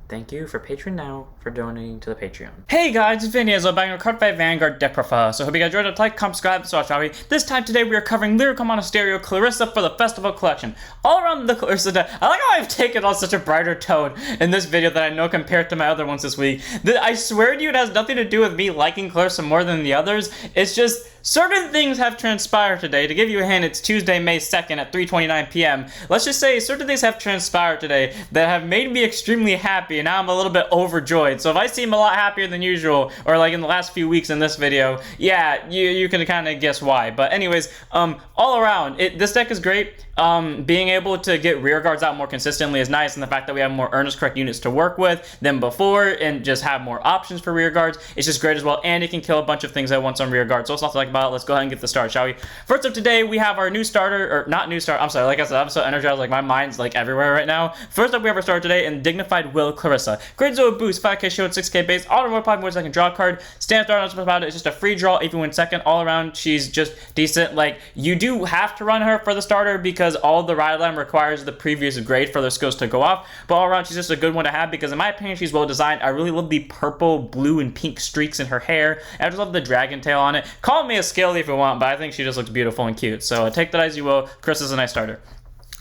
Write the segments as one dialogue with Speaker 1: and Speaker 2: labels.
Speaker 1: Thank you for Patreon now for donating to the Patreon.
Speaker 2: Hey guys, it's Vinny, so back in a Card Fight Vanguard deck profile. So hope you guys enjoyed it. Like, comment, subscribe, so shall we? This time today we are covering Lyrical Monasterio Clarissa for the Festival Collection. All around the Clarissa deck. I like how I've taken on such a brighter tone in this video that I know compared to my other ones this week. I swear to you, it has nothing to do with me liking Clarissa more than the others. It's just certain things have transpired today. To give you a hint, it's Tuesday, May 2nd at 3:29 p.m. Let's just say certain things have transpired today that have made me extremely happy, and now I'm a little bit overjoyed. So if I seem a lot happier than usual, or like in the last few weeks in this video, yeah, you can kind of guess why. But anyways, all around, this deck is great. Being able to get rear guards out more consistently is nice, and the fact that we have more earnest correct units to work with than before, and just have more options for rear guards, it's just great as well, and it can kill a bunch of things at once on rear guard. So it's not to like about it. Let's go ahead and get the start, shall we? First up today, we have our new starter, or not new starter, I'm sorry, like I said, I'm so energized, like my mind's like everywhere right now. First up, we have our starter today in Dignified Will Clarissa. Great Zone boost, 5k shield, 6k base, auto multiply more second draw card. Stand start, not about it, it's just a free draw if you win second. All around, she's just decent. Like, you do have to run her for the starter because all the ride line requires the previous grade for their skills to go off, but all around she's just a good one to have because in my opinion she's well designed. I really love the purple, blue, and pink streaks in her hair. I just love the dragon tail on it. Call me a scaly if you want, but I think she just looks beautiful and cute, so take that as you will. Chris is a nice starter.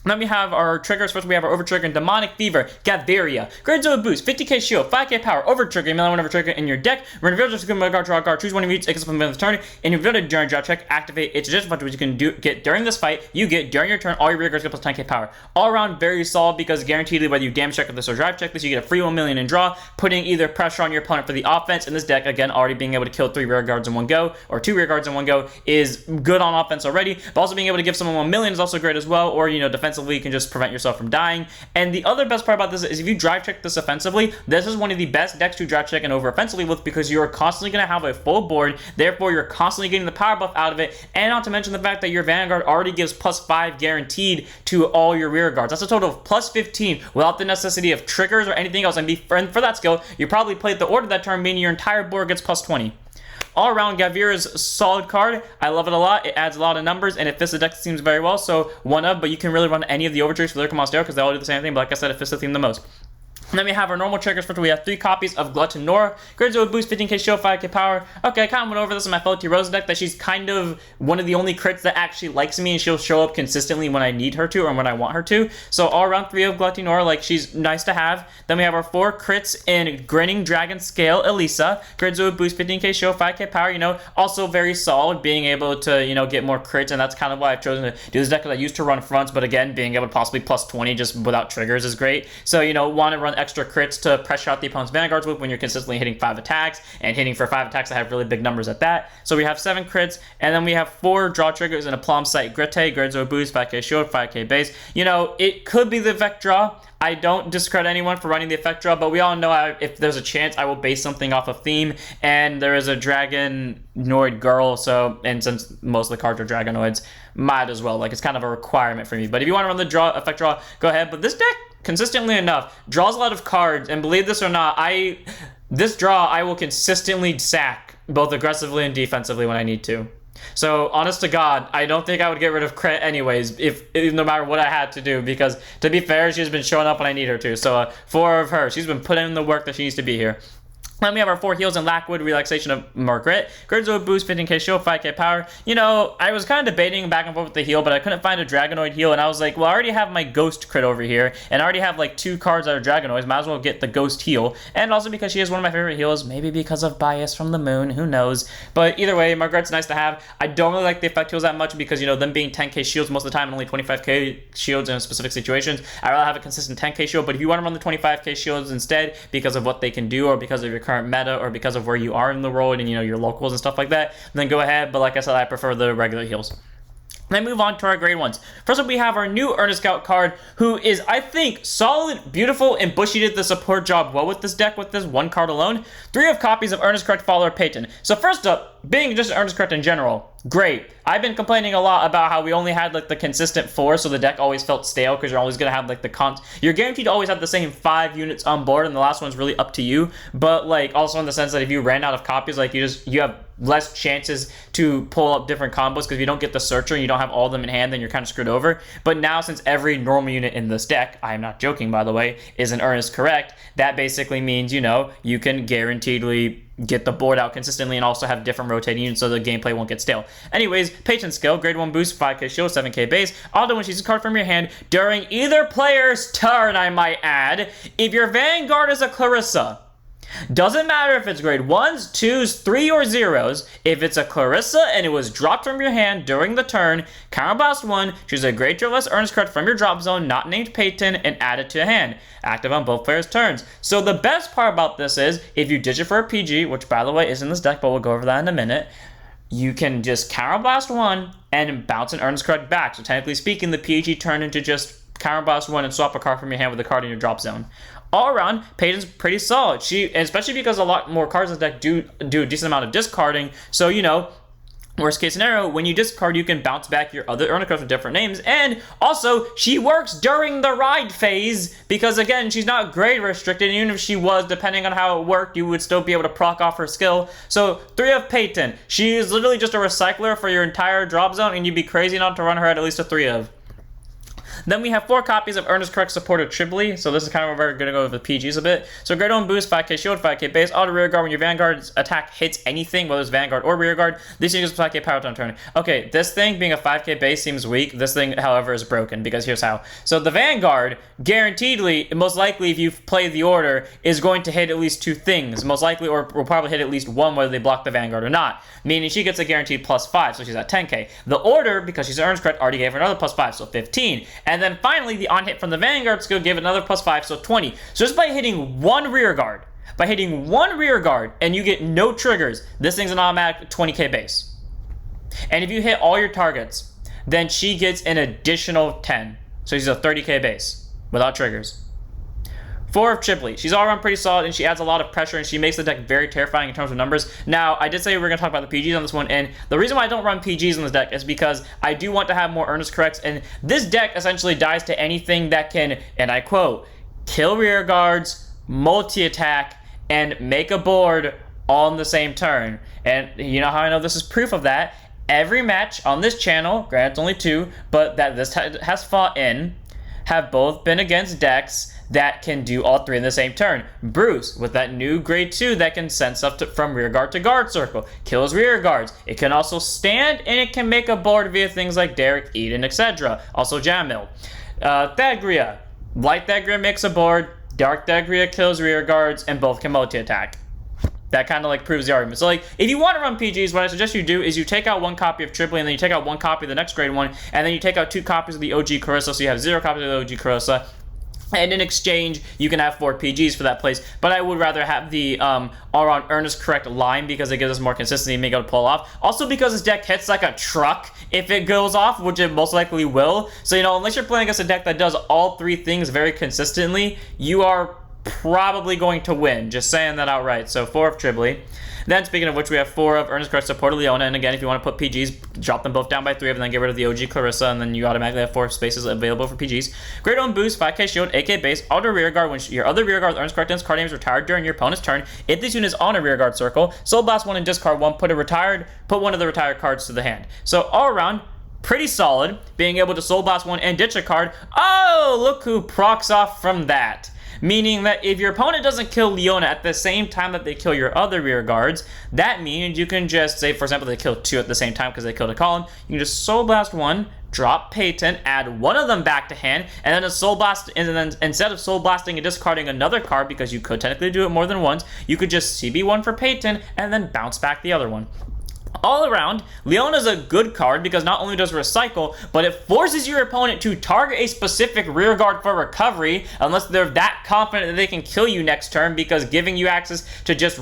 Speaker 2: Then we have our triggers. First, we have our Over Trigger and Demonic Fever, Gaviria. Great Zone boost, 50k shield, 5k power, Over Trigger, melee one Over Trigger in your deck. Reveal just a good guard, draw card, choose one of each, except from the turn, and if you build a during draw check, activate. It's just what you can get during this fight. You get during your turn, all your rear guards get plus 10k power. All around, very solid because guaranteed whether you damage check with this or drive check this, you get a free 1 million in draw, putting either pressure on your opponent for the offense. In this deck, again, already being able to kill 3 rear guards in one go, or 2 rear guards in one go, is good on offense already, but also being able to give someone 1 million is also great as well, or, you know, defensively, you can just prevent yourself from dying. And the other best part about this is if you drive check this offensively, this is one of the best decks to drive check and over offensively with because you're constantly going to have a full board, therefore you're constantly getting the power buff out of it, and not to mention the fact that your vanguard already gives plus 5 guaranteed to all your rear guards. That's a total of plus 15 without the necessity of triggers or anything else. And for that skill, you probably played the order that turn, meaning your entire board gets plus 20. All around, Gavira's a solid card. I love it a lot. It adds a lot of numbers, and it fits the deck seems very well. So one of, but you can really run any of the overtriggers for Lyrical Monasterio because they all do the same thing. But like I said, it fits the theme the most. And then we have our normal triggers. First, we have 3 copies of Glutton Nora. Great Zone boost, 15k shield, 5k power. Okay, I kind of went over this in my Felty Rose deck, that she's kind of one of the only crits that actually likes me, and she'll show up consistently when I need her to or when I want her to. So all around 3 of Glutton Nora, like, she's nice to have. Then we have our 4 crits in Grinning Dragon Scale Elisa. Great Zone boost, 15k shield, 5k power. You know, also very solid, being able to, you know, get more crits, and that's kind of why I've chosen to do this deck, because I used to run fronts, but again, being able to possibly plus 20 just without triggers is great. So, you know, want to run extra crits to pressure out the opponent's vanguards with when you're consistently hitting 5 attacks and hitting for 5 attacks that have really big numbers at that. So we have 7 crits, and then we have 4 draw triggers in a Plum Sight Grite, Great Zone boost, 5k shield, 5k base. You know, it could be the effect draw. I don't discredit anyone for running the effect draw, but we all know if there's a chance, I will base something off of theme, and there is a Dragonoid girl, so, and since most of the cards are Dragonoids, might as well, like, it's kind of a requirement for me. But if you want to run the draw effect draw, go ahead. But this deck, consistently enough, draws a lot of cards, and believe this or not, this draw I will consistently sack, both aggressively and defensively when I need to. So, honest to God, I don't think I would get rid of crit anyways, if no matter what I had to do, because, to be fair, she's been showing up when I need her to. So, 4 of her, she's been putting in the work that she needs to be here. Then we have our 4 heals and Lackwood, Relaxation of Margaret. Great Zone boost, 15k shield, 5k power. You know, I was kind of debating back and forth with the heal, but I couldn't find a Dragonoid heal, and I was like, well, I already have my Ghost crit over here, and I already have like 2 cards that are Dragonoids, might as well get the Ghost heal. And also because she is one of my favorite heals, maybe because of bias from the moon, who knows. But either way, Margaret's nice to have. I don't really like the effect heals that much because, you know, them being 10k shields most of the time and only 25k shields in specific situations. I'd rather have a consistent 10k shield, but if you want to run the 25k shields instead because of what they can do or because of your current meta or because of where you are in the world and, you know, your locals and stuff like that, then go ahead. But like I said, I prefer the regular heals. Then move on to our grade ones. First up, we have our new Earnest Scout card, who is, I think, solid, beautiful, and Bushy did the support job well with this deck with this 1 card alone. 3 of copies of Earnest Correct Follower Peyton. So first up, being just Earnest Correct in general, Great. I've been complaining a lot about how we only had like the consistent 4, so the deck always felt stale because you're always going to have like you're guaranteed to always have the same 5 units on board, and the last one's really up to you. But like also in the sense that if you ran out of copies, like you have less chances to pull up different combos because if you don't get the searcher and you don't have all of them in hand, then you're kind of screwed over. But now since every normal unit in this deck, I am not joking by the way, is an earnest correct, that basically means, you know, you can guaranteedly get the board out consistently and also have different rotating units so the gameplay won't get stale. Anyways, patron skill, grade 1 boost, 5k shield, 7k base. Auto when she's a card from your hand during either player's turn, I might add. If your vanguard is a Clarissa, doesn't matter if it's grade 1s, 2s, 3, or 0s. If it's a Clarissa and it was dropped from your hand during the turn, counterblast 1, choose a grade 2 or less earnest card from your drop zone, not named Peyton, and add it to hand. Active on both players' turns. So the best part about this is, if you ditch it for a PG, which by the way is in this deck, but we'll go over that in a minute, you can just counterblast 1 and bounce an earnest card back. So technically speaking, the PG turned into just counterblast 1 and swap a card from your hand with a card in your drop zone. All around, Peyton's pretty solid. Especially because a lot more cards in the deck do a decent amount of discarding. So, you know, worst case scenario, when you discard, you can bounce back your other earner cards with different names. And also, she works during the ride phase because, again, she's not grade restricted. And even if she was, depending on how it worked, you would still be able to proc off her skill. So, 3 of Peyton. She is literally just a recycler for your entire drop zone, and you'd be crazy not to run her at least a 3 of. Then we have 4 copies of Earnest Correct supported Tribly, so this is kind of where we're going to go with the PGs a bit. So grade 1 boost, 5k shield, 5k base, auto rear guard when your vanguard's attack hits anything, whether it's vanguard or rear guard, this uses 5k power on turn. Okay, this thing being a 5k base seems weak. This thing, however, is broken, because here's how. So the vanguard, guaranteedly, most likely if you've played the order, is going to hit at least 2 things, most likely, or will probably hit at least 1 whether they block the vanguard or not, meaning she gets a guaranteed +5, so she's at 10k. The order, because she's an Earnest Correct, already gave her another +5, so 15. And then finally, the on-hit from the vanguard skill gave another +5, so 20. So just by hitting 1 rear guard, and you get no triggers, this thing's an automatic 20k base. And if you hit all your targets, then she gets an additional 10. So she's a 30k base without triggers. 4 of Chipley. She's all around pretty solid, and she adds a lot of pressure, and she makes the deck very terrifying in terms of numbers. Now, I did say we were going to talk about the PGs on this one, and the reason why I don't run PGs in this deck is because I do want to have more Earnest Corrects, and this deck essentially dies to anything that can, and I quote, kill rear guards, multi-attack, and make a board all in the same turn. And you know how I know this is proof of that? Every match on this channel, granted it's only 2, but that this has fought in, have both been against decks that can do all 3 in the same turn. Bruce, with that new grade 2 that can send stuff from rear guard to guard circle, kills rear guards. It can also stand, and it can make a board via things like Derek, Eden, etc. Also Jamil. Thagria. Light Thagria makes a board, Dark Thagria kills rear guards, and both can multi-attack. That kind of like proves the argument. So like, if you want to run PGs, what I suggest you do is you take out 1 copy of Tripoli, and then you take out 1 copy of the next grade 1, and then you take out 2 copies of the OG Clarissa, so you have 0 copies of the OG Clarissa. And in exchange, you can have 4 PGs for that place. But I would rather have the all-around Earnest Correct line because it gives us more consistency and make it pull off. Also because this deck hits like a truck if it goes off, which it most likely will. So, you know, unless you're playing against a deck that does all 3 things very consistently, you are probably going to win. Just saying that outright. So 4 of Tribly. Then, speaking of which, we have 4 of Earnest Correct supported Leona, and again, if you want to put PGs, drop them both down by 3 of them, then get rid of the OG Clarissa, and then you automatically have 4 spaces available for PGs. Grade 1 boost, 5k shield, 8k base, auto rear guard. When your other rear guard with Earnest Correct and card name is retired during your opponent's turn, if this unit is on a rear guard circle, Soul Blast 1 and discard 1, put one of the retired cards to the hand. So all around, pretty solid, being able to Soul Blast 1 and ditch a card. Oh, look who procs off from that. Meaning that if your opponent doesn't kill Leona at the same time that they kill your other rear guards, that means you can just, say for example they kill 2 at the same time because they killed a column, you can just Soul Blast 1, drop Peyton, add 1 of them back to hand, and then a Soul Blast, and then instead of Soul Blasting and discarding another card, because you could technically do it more than once, you could just CB1 for Peyton, and then bounce back the other one. All around, Leona's a good card because not only does it recycle, but it forces your opponent to target a specific rear guard for recovery unless they're that confident that they can kill you next turn, because giving you access to just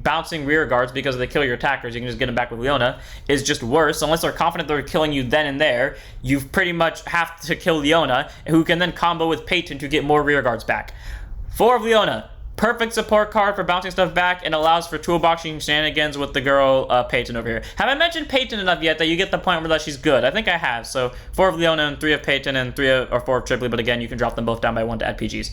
Speaker 2: bouncing rear guards because they kill your attackers, you can just get them back with Leona, is just worse. Unless they're confident they're killing you then and there, you pretty much have to kill Leona, who can then combo with Peyton to get more rear guards back. 4 of Leona. Perfect support card for bouncing stuff back and allows for toolboxing shenanigans with the girl Peyton over here. Have I mentioned Peyton enough yet that you get the point where that she's good? I think I have. So 4 of Leona and 3 of Peyton and 4 of Tripoli, but again, you can drop them both down by 1 to add PGs.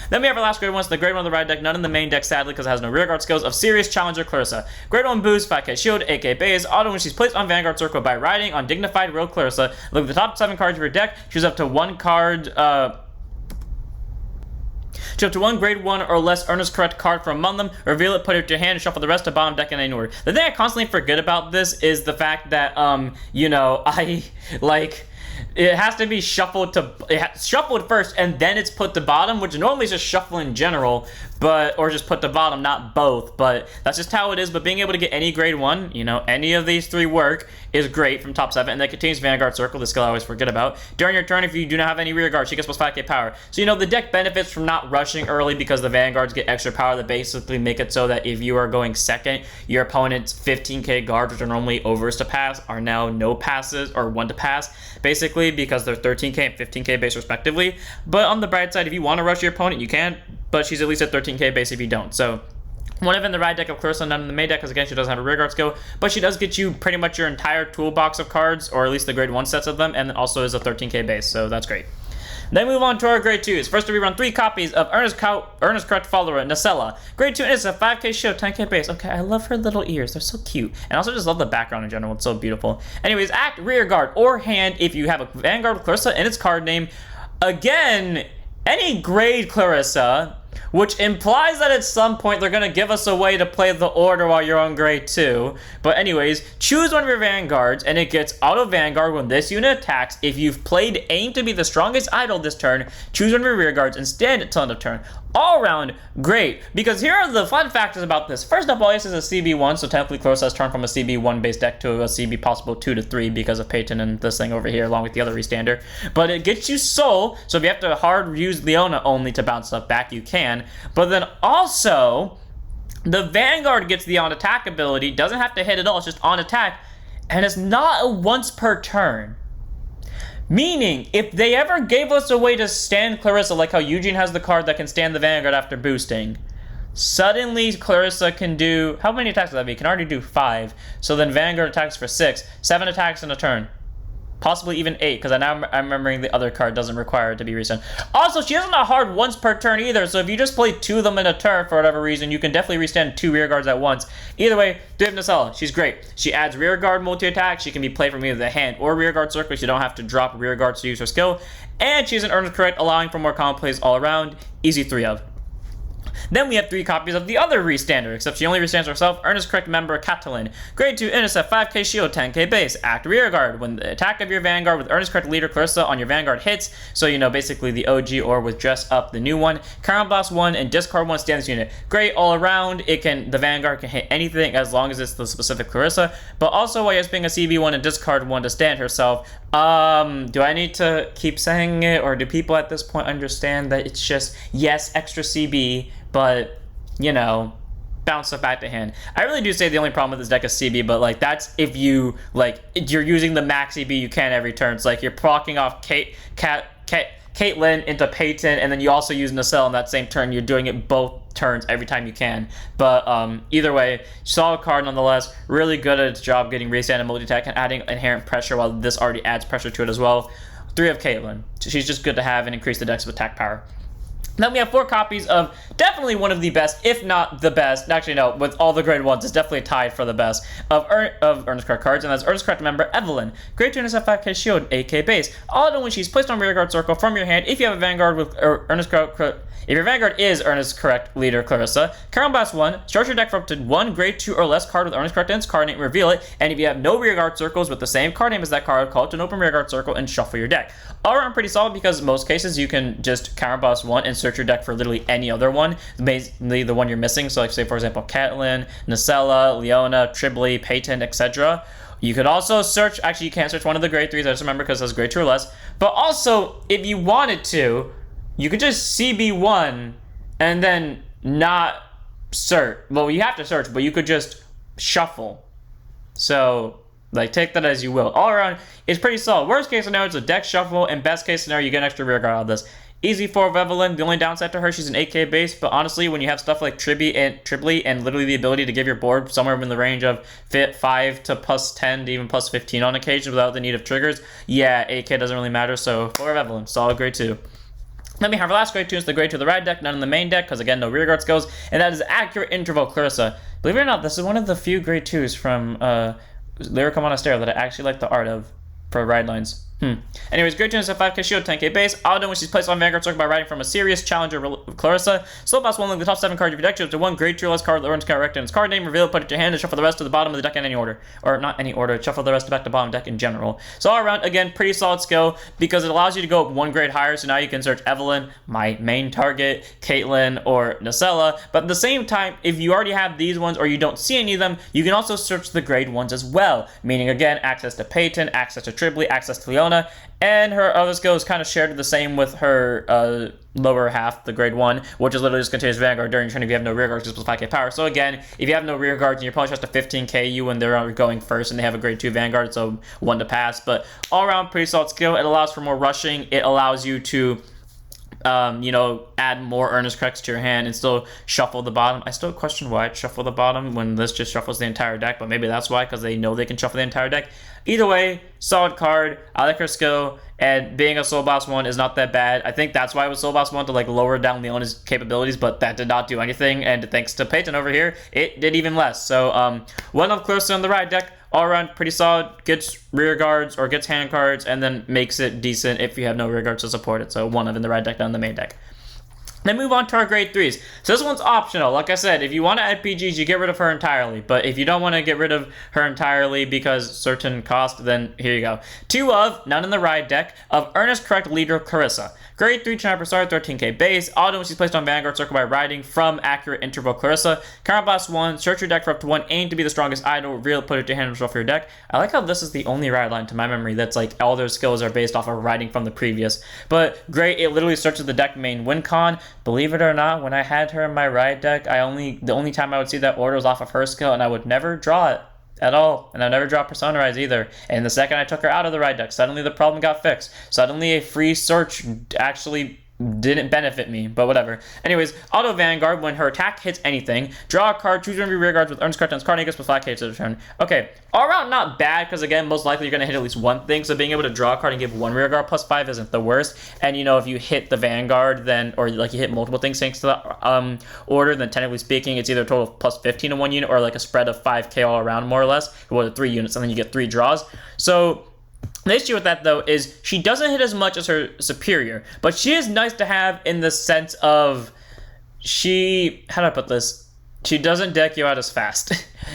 Speaker 2: Then we have our last grade 1, so the grade 1 of the ride deck, none in the main deck sadly because it has no rearguard skills, of Serious Challenger Clarissa. Grade 1 boost, 5k shield, 8k base, auto when she's placed on Vanguard Circle by riding on Dignified Real Clarissa. Look at the top 7 cards of your deck, choose up to 1 card, choose up to 1 grade 1 or less earnest correct card from among them, reveal it, put it to your hand, and shuffle the rest to bottom deck in any order. The thing I constantly forget about this is the fact that, it has to be shuffled shuffled first and then it's put to bottom, which normally is just shuffle in general, or just put to bottom, not both, but that's just how it is. But being able to get any grade 1, any of these 3 work is great from top 7, and that continues Vanguard Circle, the skill I always forget about. During your turn, if you do not have any rear guard, she gets plus 5k power. So the deck benefits from not rushing early because the Vanguards get extra power that basically make it so that if you are going second, your opponent's 15k guards, which are normally overs to pass, are now no passes or 1 to pass, basically because they're 13k and 15k base respectively. But on the bright side, if you want to rush your opponent, you can, but she's at least at 13k base if you don't. So 1 of in the ride deck of Clarissa, none in the main deck, because again, she doesn't have a rearguard skill, but she does get you pretty much your entire toolbox of cards, or at least the grade 1 sets of them, and also is a 13k base, so that's great. Then move on to our grade 2s. First, we run 3 copies of Earnest Correct Follower, Nacella. Grade 2 is a 5k shield, 10k base. Okay, I love her little ears. They're so cute. And also just love the background in general. It's so beautiful. Anyways, act rear guard or hand if you have a Vanguard Clarissa in its card name. Again, any grade Clarissa, which implies that at some point they're going to give us a way to play the order while you're on grade 2. But anyways, choose one of your Vanguards, and it gets auto Vanguard when this unit attacks. If you've played Aim to be the strongest idol this turn, choose one of your rear guards and stand until end of turn. All around, great, because here are the fun factors about this. First up, all this is a CB1, so technically Clarissa has turned from a CB1 base deck to a CB possible 2 to 3 because of Peyton and this thing over here, along with the other restander. But it gets you Soul, so if you have to hard use Leona only to bounce stuff back, you can. But then also, the Vanguard gets the on attack ability, doesn't have to hit at all, it's just on attack, and it's not a once per turn. Meaning, if they ever gave us a way to stand Clarissa, like how Eugene has the card that can stand the Vanguard after boosting, suddenly Clarissa can do, how many attacks does that be? Can already do 5. So then Vanguard attacks for 6, 7 attacks in a turn. Possibly even 8, because I'm remembering the other card doesn't require it to be restand. Also, she isn't a hard once per turn either, so if you just play 2 of them in a turn for whatever reason, you can definitely restand 2 rear guards at once. Either way, do have Nacella. She's great. She adds rear guard multi-attack. She can be played from either the hand or rear guard circle, so you don't have to drop rear guards to use her skill. And she's an earnest correct, allowing for more common plays all around. Easy 3 of. Then we have 3 copies of the other restander, except she only restands herself, Earnest Correct member Catalin. Grade 2 intercept, 5k shield, 10k base. Act rear guard. When the attack of your Vanguard with Earnest Correct leader Clarissa on your Vanguard hits, so basically the OG or with Dress Up the new one, Crown Blast 1 and Discard 1 stands unit. Great all around. The Vanguard can hit anything as long as it's the specific Clarissa, but also while it's being a CB1 and discard 1 to stand herself. Do I need to keep saying it, or do people at this point understand that it's just, yes, extra CB, but, bounce stuff back to hand? I really do say the only problem with this deck is CB, but, that's if you're using the max CB you can every turn. It's like you're proccing off Caitlyn into Peyton, and then you also use Nacelle in that same turn. You're doing it both turns every time you can. But either way, solid card nonetheless. Really good at its job getting restand and multi-attack and adding inherent pressure, while this already adds pressure to it as well. 3 of Caitlyn. She's just good to have and increase the deck's attack power. Then we have 4 copies of definitely one of the best, if not the best. Actually, no, with all the grade 1s, it's definitely tied for the best of Earnest Correct cards, and that's Earnest Correct member Evelyn. Grade 2 intercept, 5k shield, 8k base. Auto when she's placed on rear guard circle from your hand. If you have a Vanguard with Earnest Correct, if your Vanguard is Earnest Correct leader Clarissa, Crown Blast 1, start your deck for up to 1 grade 2 or less card with Earnest Correct in its card name, reveal it, and if you have no rear guard circles with the same card name as that card, call it to an open rear guard circle and shuffle your deck. All around pretty solid, because in most cases you can just Crown Blast 1 and search your deck for literally any other one, mainly the one you're missing. So say for example Catelyn, Nacella, Leona, Tribly, Peyton, etc. You could also search, actually you can't search one of the grade 3s, I just remember because it has grade 2 or less, but also if you wanted to, you could just CB1 and then not search. Well, you have to search, but you could just shuffle. So take that as you will. All around, it's pretty solid. Worst case scenario, it's a deck shuffle, and best case scenario, you get an extra rear guard out of this. Easy 4 of Evelyn. The only downside to her, she's an 8k base, but honestly, when you have stuff like Tribly and literally the ability to give your board somewhere in the range of 5 to plus 10 to even plus 15 on occasion without the need of triggers, yeah, 8k doesn't really matter, so 4 of Evelyn, solid grade 2. Then we have our last grade 2, is the grade 2 of the ride deck, none in the main deck, because again, no rearguard skills, and that is Accurate Interval Clarissa. Believe it or not, this is one of the few grade 2s from Lyrical Monasterio that I actually like the art of for ride lines. Anyways, grade 2 is a 5k shield, 10k base. Auto when she's placed on Vanguard Circle by riding from a serious challenger, Clarissa. Slow boss one, link the top 7 cards of your deck to one grade 2 less card that earns correct in its card name. Reveal it, put it to your hand, and shuffle the rest to the bottom of the deck in any order. Or not any order, shuffle the rest back to bottom deck in general. So all around, again, pretty solid skill because it allows you to go up 1 grade higher. So now you can search Evelyn, my main target, Caitlyn, or Nacella. But at the same time, if you already have these ones or you don't see any of them, you can also search the grade 1s as well. Meaning, again, access to Peyton, access to Tribly, access to Leona, and her other skills kind of shared the same with her lower half, the grade 1, which is literally just continuous Vanguard during turn if you have no rear guards, just plus 5k power. So again, if you have no rear guards and your opponent tries to 15k you when they're going first and they have a grade 2 Vanguard, so 1 to pass. But all around, pretty solid skill. It allows for more rushing. It allows you to add more earnest corrects to your hand and still shuffle the bottom. I still question why it shuffle the bottom when this just shuffles the entire deck, but maybe that's why, because they know they can shuffle the entire deck. Either way, solid card. I like her skill, and being a Soul Boss 1 is not that bad. I think that's why it was Soul Boss 1 to like lower down Leona's capabilities, but that did not do anything, and thanks to Peyton over here, it did even less. So, 1 of Clarissa on the ride deck. All around, pretty solid. Gets rear guards or gets hand cards, and then makes it decent if you have no rear guards to support it. So 1 of in the ride deck, down the main deck. Then move on to our grade 3s. So this one's optional. Like I said, if you want to add PGs, you get rid of her entirely. But if you don't want to get rid of her entirely because certain cost, then here you go. 2 of, none in the ride deck, of Earnest Correct Leader Clarissa. Grade 3 China Persona, 13k base. Auto when she's placed on Vanguard Circle by riding from Accurate Interval Clarissa. Counterblast 1, search your deck for up to 1, aim to be the strongest idol, reveal it, put it to hand, and shuffle your deck. I like how this is the only ride line to my memory that's like all their skills are based off of riding from the previous. But great, it literally searches the deck main win con. Believe it or not, when I had her in my ride deck, the only time I would see that order was off of her skill, and I would never draw it at all, and I never draw Persona Rise either. And the second I took her out of the ride deck, suddenly the problem got fixed. Suddenly a free search actually didn't benefit me, but whatever. Anyways, auto Vanguard, when her attack hits anything, draw a card, choose one of your rear guards with earnest correct on its card, and it gets plus 5k to the turn. Okay, all around not bad, because again, most likely you're going to hit at least one thing, so being able to draw a card and give 1 rear guard plus 5 isn't the worst. And if you hit the Vanguard, then, or like you hit multiple things thanks to the order, then technically speaking, it's either a total of plus 15 in 1 unit, or like a spread of 5k all around, more or less, with 3 units, and then you get 3 draws. So the issue with that, though, is she doesn't hit as much as her superior, but she is nice to have in the sense of how do I put this? She doesn't deck you out as fast,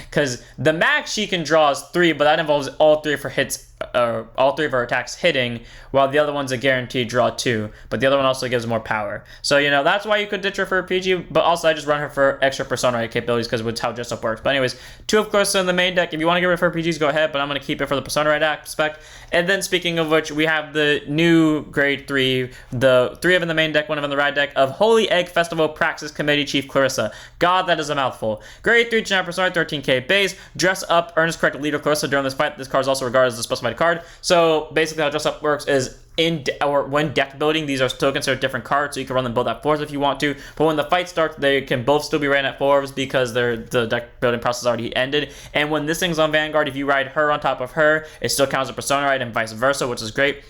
Speaker 2: because the max she can draw is 3, but that involves all 3 of her hits, all 3 of her attacks hitting, while the other one's a guaranteed draw 2, but the other one also gives more power. So, that's why you could ditch her for a PG, but also I just run her for extra Persona capabilities because it's how Dress Up works. But anyways, 2 of Clarissa in the main deck. If you want to get rid of her PGs, go ahead, but I'm going to keep it for the Persona aspect. And then speaking of which, we have the new grade 3, the 3 of in the main deck, 1 of in the ride deck, of Holy Egg Festival Praxis Committee Chief Clarissa. God, that is a mouthful. Grade 3 China Persona, 13k base. Dress Up, Earnest Correct Leader Clarissa. During this fight, this card is also regarded as a specified card. So basically how Dress Up works is when deck building, these are still considered different cards, so you can run them both at 4s if you want to, but when the fight starts, they can both still be ran at 4s because the deck building process already ended. And when this thing's on Vanguard, if you ride her on top of her, it still counts as a Persona ride and vice versa, which is great.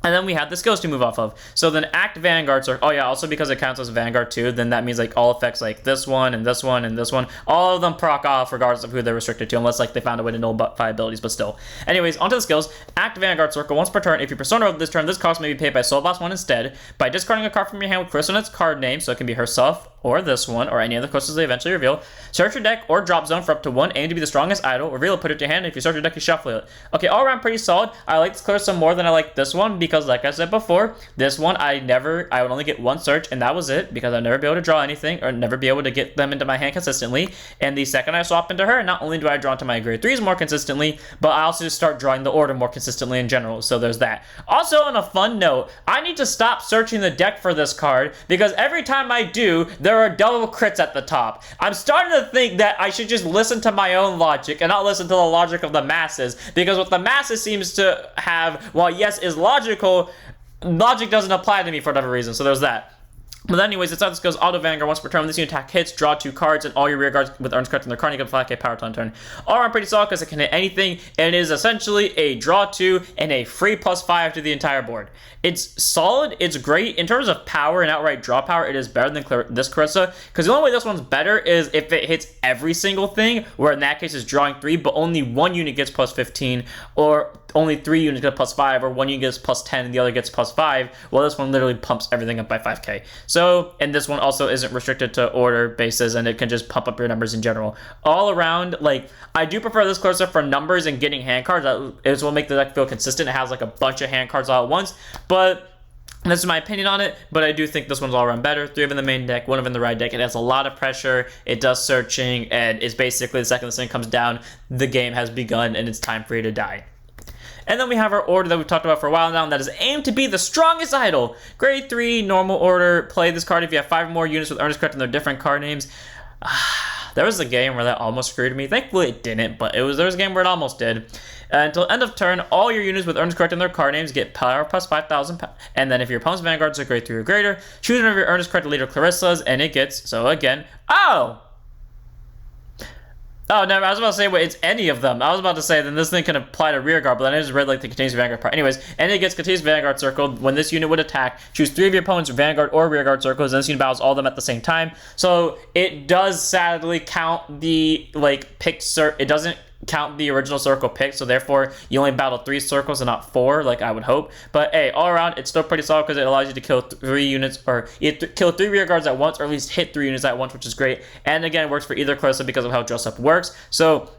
Speaker 2: And then we have the skills to move off of. So then Act Vanguard, also because it counts as Vanguard too, then that means like all effects like this one and this one and this one, all of them proc off regardless of who they're restricted to, unless like they found a way to nullify abilities, but still. Anyways, onto the skills. Act Vanguard Circle once per turn. If your Persona of this turn, this cost may be paid by Soul Boss 1 instead, by discarding a card from your hand with Clarissa on its card name, so it can be herself, or this one, or any other Clarisas they eventually reveal. Search your deck or drop zone for up to 1, aim to be the strongest idol, reveal it, put it to your hand, and if you search your deck, you shuffle it. Okay, all around pretty solid. I like this Clarissa more than I like this one, because like I said before, this one I would only get 1 search, and that was it, because I'd never be able to draw anything, or never be able to get them into my hand consistently. And the second I swap into her, not only do I draw into my grade 3s more consistently, but I also just start drawing the order more consistently in general, so there's that. Also, on a fun note, I need to stop searching the deck for this card, because every time I do, there are double crits at the top. I'm starting to think that I should just listen to my own logic and not listen to the logic of the masses, because what the masses seems to have, while yes is logical, logic doesn't apply to me for whatever reason, so there's that. But anyways, it's how this goes. Auto Vanguard, once per turn, when this unit attack hits, draw 2 cards, and all your rear guards with earns correct in their card, you get 5k power on turn. All around pretty solid because it can hit anything, and it is essentially a draw 2 and a free +5 to the entire board. It's solid, it's great. In terms of power and outright draw power, it is better than this Clarissa, because the only way this one's better is if it hits every single thing, where in that case it's drawing 3, but only one unit gets +15, or only 3 units get +5, or one unit gets +10 and the other gets +5. Well, this one literally pumps everything up by 5k. So, and this one also isn't restricted to order bases, and it can just pump up your numbers in general. All around, like, I do prefer this Clarissa for numbers and getting hand cards. That is what make the deck feel consistent. It has like a bunch of hand cards all at once, but this is my opinion on it, but I do think this one's all around better. 3 of in the main deck, 1 of in the ride deck. It has a lot of pressure, it does searching, and it's basically the second this thing comes down, the game has begun and it's time for you to die. And then we have our order that we've talked about for a while now, and that is aimed to be the strongest idol. Grade 3, normal order. Play this card if you have 5 or more units with earnest correct in their different card names. There was a game where that almost screwed me. Thankfully it didn't, but there was a game where it almost did. Until end of turn, all your units with earnest correct in their card names get power plus 5,000. And then if your opponent's vanguards are grade 3 or greater, choose one of your earnest correct leader Clarissas, and it gets, so again, Oh, never. I was about to say, wait, it's any of them. I was about to say, then this thing can apply to rear guard, but then I just read, like, the continuous vanguard part. Anyways, and it gets continuous vanguard circled. When this unit would attack, choose 3 of your opponent's vanguard or rear guard circles, and this unit battles all of them at the same time. So, it does sadly count the, like, picked it doesn't count the original circle pick, so therefore you only battle 3 circles and not 4, like I would hope. But hey, all around it's still pretty solid because it allows you to kill 3 units, or kill 3 rear guards at once, or at least hit 3 units at once, which is great. And again, it works for either Clarissa because of how dress up works. So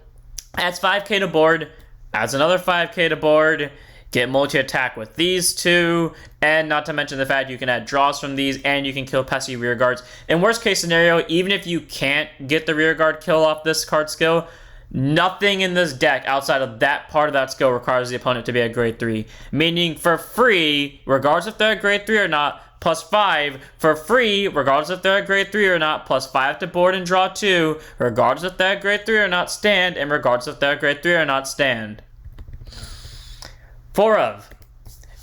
Speaker 2: adds 5k to board, adds another 5k to board, get multi-attack with these 2, and not to mention the fact you can add draws from these, and you can kill pesky rear guards. In worst case scenario, even if you can't get the rear guard kill off this card skill, nothing in this deck outside of that part of that skill requires the opponent to be at grade 3. Meaning for free, regardless if they're at grade 3 or not, +5 for free, regardless if they're at grade 3 or not, +5 to board and draw 2, regardless if they're at grade 3 or not, stand, and regardless if they're at grade 3 or not, stand. 4 of.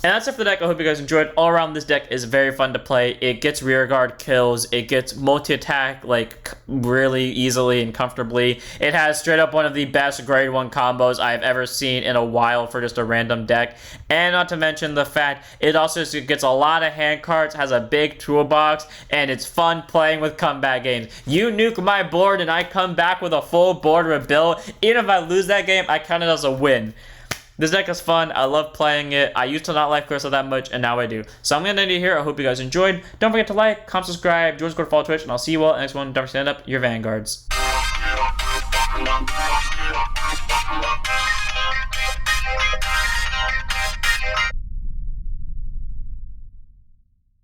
Speaker 2: And that's it for the deck. I hope you guys enjoyed. All around, this deck is very fun to play. It gets rear guard kills. It gets multi-attack, like, really easily and comfortably. It has straight up one of the best grade 1 combos I've ever seen in a while for just a random deck. And not to mention the fact it also gets a lot of hand cards, has a big toolbox, and it's fun playing with comeback games. You nuke my board and I come back with a full board rebuild. Even if I lose that game, I count it as a win. This deck is fun. I love playing it. I used to not like Clarissa that much, and now I do. So I'm going to end it here. I hope you guys enjoyed. Don't forget to like, comment, subscribe, join Discord, follow Twitch, and I'll see you all in the next one. Don't forget to stand up your vanguards.